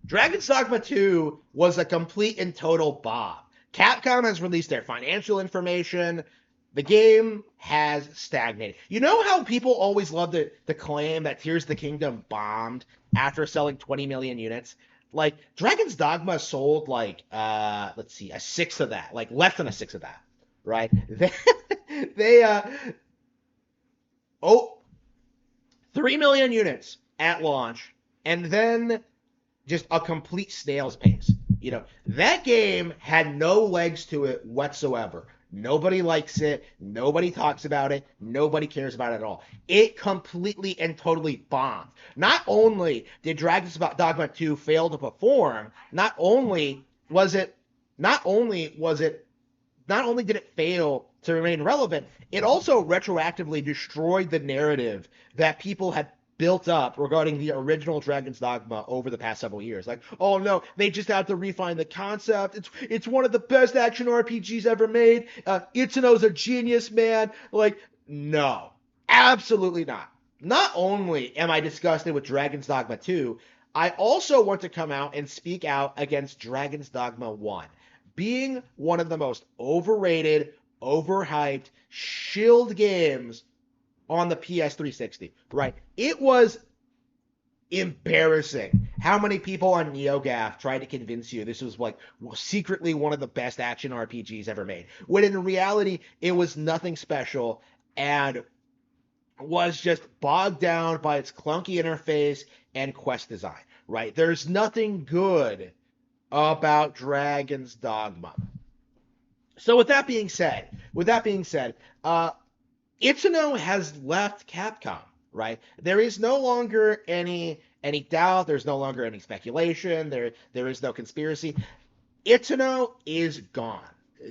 Dragon's Dogma 2 was a complete and total bomb. Capcom has released their financial information. The game has stagnated. You know how people always love to claim that Tears of the Kingdom bombed after selling 20 million units? Like, Dragon's Dogma sold, like, let's see, a sixth of that, like, less than a sixth of that, right? They oh, 3 million units at launch, and then just a complete snail's pace. That game had no legs to it whatsoever. Nobody likes it. Nobody talks about it. Nobody cares about it at all. It completely and totally bombed. Not only did Dragon's Dogma 2 fail to perform, not only was it not only did it fail to remain relevant, it also retroactively destroyed the narrative that people had built up regarding the original Dragon's Dogma over the past several years. Like, oh no, they just have to refine the concept. It's one of the best action RPGs ever made. Itsuno's a genius, man. Like, no, absolutely not. Not only am I disgusted with Dragon's Dogma 2, I also want to come out and speak out against Dragon's Dogma 1 being one of the most overrated, overhyped, shilled games on the PS360, right? It was embarrassing how many people on NeoGAF tried to convince you this was like secretly one of the best action RPGs ever made, when in reality it was nothing special and was just bogged down by its clunky interface and quest design, right? There's nothing good about Dragon's Dogma. So with that being said, Itsuno has left Capcom, right? There is no longer any doubt. There's no longer any speculation. There is no conspiracy. Itsuno is gone.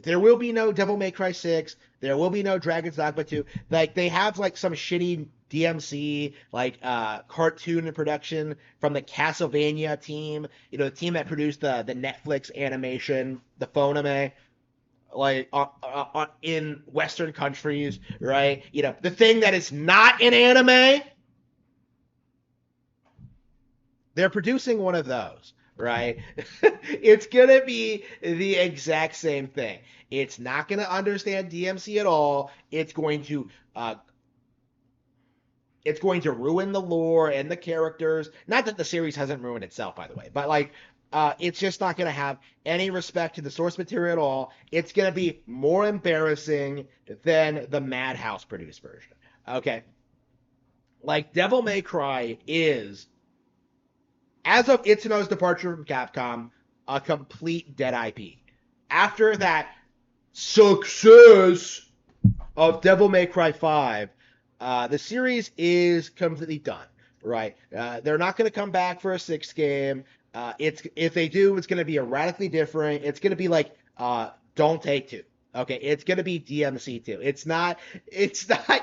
There will be no Devil May Cry 6. There will be no Dragon's Dogma 2. Like, they have like some shitty DMC like cartoon in production from the Castlevania team, the team that produced the Netflix animation, the Phoneme, like in Western countries, right? The thing that is not an anime, they're producing one of those, right? It's gonna be the exact same thing. It's not gonna understand DMC at all. It's going to ruin the lore and the characters. Not that the series hasn't ruined itself, by the way, but like, it's just not going to have any respect to the source material at all. It's going to be more embarrassing than the Madhouse produced version. Okay, like Devil May Cry is, as of Itsuno's departure from Capcom, a complete dead IP. After that success of Devil May Cry 5, the series is completely done, right? They're not going to come back for a sixth game. If they do, it's going to be radically different. It's going to be like Don't Take Two. Okay, it's going to be DMC 2. It's not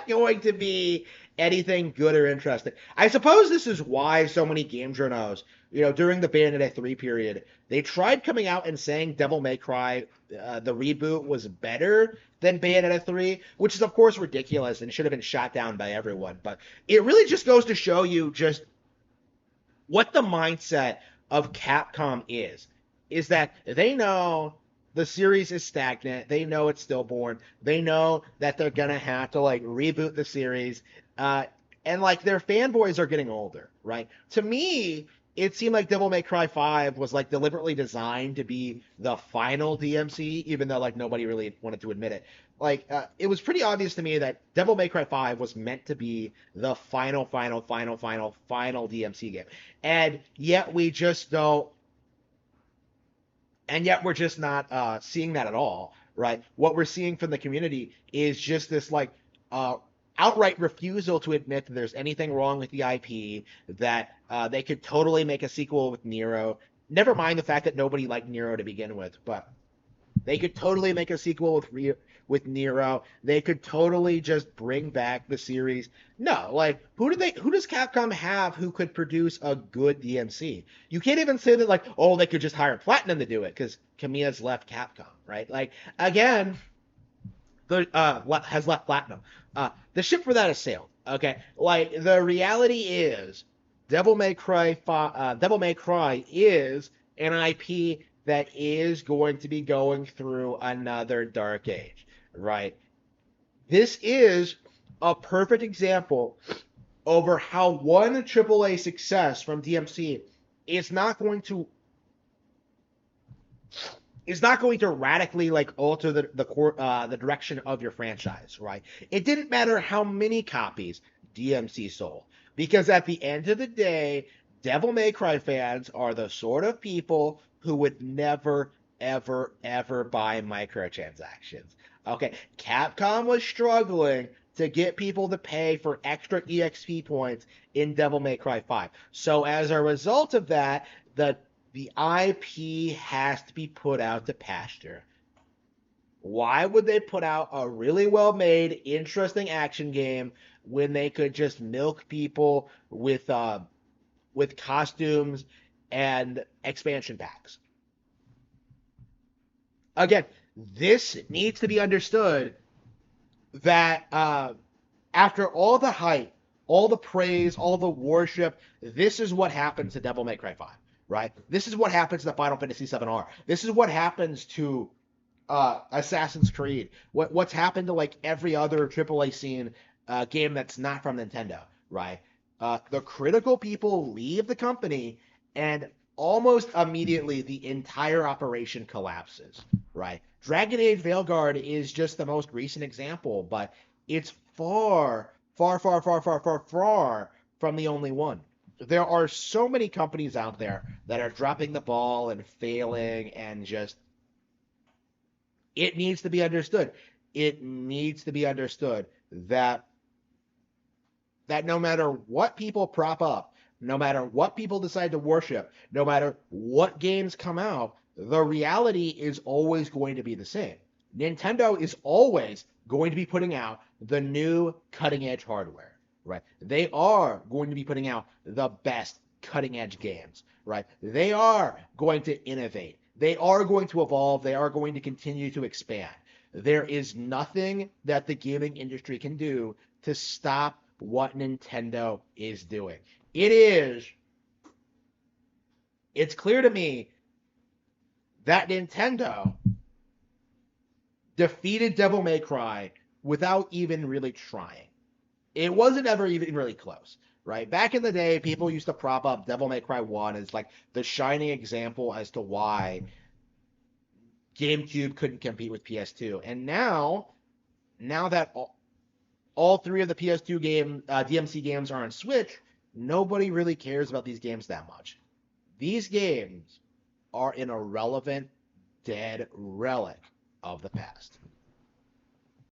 going to be anything good or interesting. I suppose this is why so many game journos, during the Bayonetta 3 period, they tried coming out and saying Devil May Cry, the reboot, was better than Bayonetta 3, which is, of course, ridiculous and should have been shot down by everyone. But it really just goes to show you just what the mindset of Capcom is that they know the series is stagnant. They know it's stillborn. They know that they're going to have to, like, reboot the series. And, like, their fanboys are getting older, right? To me, it seemed like Devil May Cry 5 was, like, deliberately designed to be the final DMC, even though, like, nobody really wanted to admit it. Like, it was pretty obvious to me that Devil May Cry 5 was meant to be the final DMC game. And yet we just don't, and yet we're just not seeing that at all, right? What we're seeing from the community is just this, like, outright refusal to admit that there's anything wrong with the IP, that they could totally make a sequel with Nero. Never mind the fact that nobody liked Nero to begin with, but they could totally make a sequel with Nero. They could totally just bring back the series. No, like, who does Capcom have who could produce a good DMC? You can't even say that, like, oh, they could just hire Platinum to do it because Kamiya's left Capcom, right? Like, again, has left Platinum. The ship for that has sailed. Okay, like, the reality is Devil May Cry is an IP that is going to be going through another dark age, right? This is a perfect example over how one AAA success from DMC is not going to radically like alter the direction of your franchise, right? It didn't matter how many copies DMC sold, because at the end of the day, Devil May Cry fans are the sort of people who would never, ever, ever buy microtransactions. Okay, Capcom was struggling to get people to pay for extra EXP points in Devil May Cry 5. So as a result of that, the IP has to be put out to pasture. Why would they put out a really well-made, interesting action game when they could just milk people with costumes and expansion packs? Again, this needs to be understood that after all the hype, all the praise, all the worship, this is what happens to Devil May Cry 5, right? This is what happens to Final Fantasy 7R. This is what happens to Assassin's Creed. What's happened to like every other AAA scene game that's not from Nintendo, right? The critical people leave the company, and almost immediately the entire operation collapses, right? Dragon Age Veilguard is just the most recent example, but it's far, far, far, far, far, far, far from the only one. There are so many companies out there that are dropping the ball and failing, and just it needs to be understood. It needs to be understood that no matter what people prop up, no matter what people decide to worship, no matter what games come out, the reality is always going to be the same. Nintendo is always going to be putting out the new cutting edge hardware, right? They are going to be putting out the best cutting edge games, right? They are going to innovate. They are going to evolve. They are going to continue to expand. There is nothing that the gaming industry can do to stop what Nintendo is doing. It's clear to me that Nintendo defeated Devil May Cry without even really trying. It wasn't ever even really close, right? Back in the day, people used to prop up Devil May Cry 1 as like the shining example as to why GameCube couldn't compete with PS2. And now that all three of the PS2 DMC games are on Switch, nobody really cares about these games that much. These games are an irrelevant, dead relic of the past.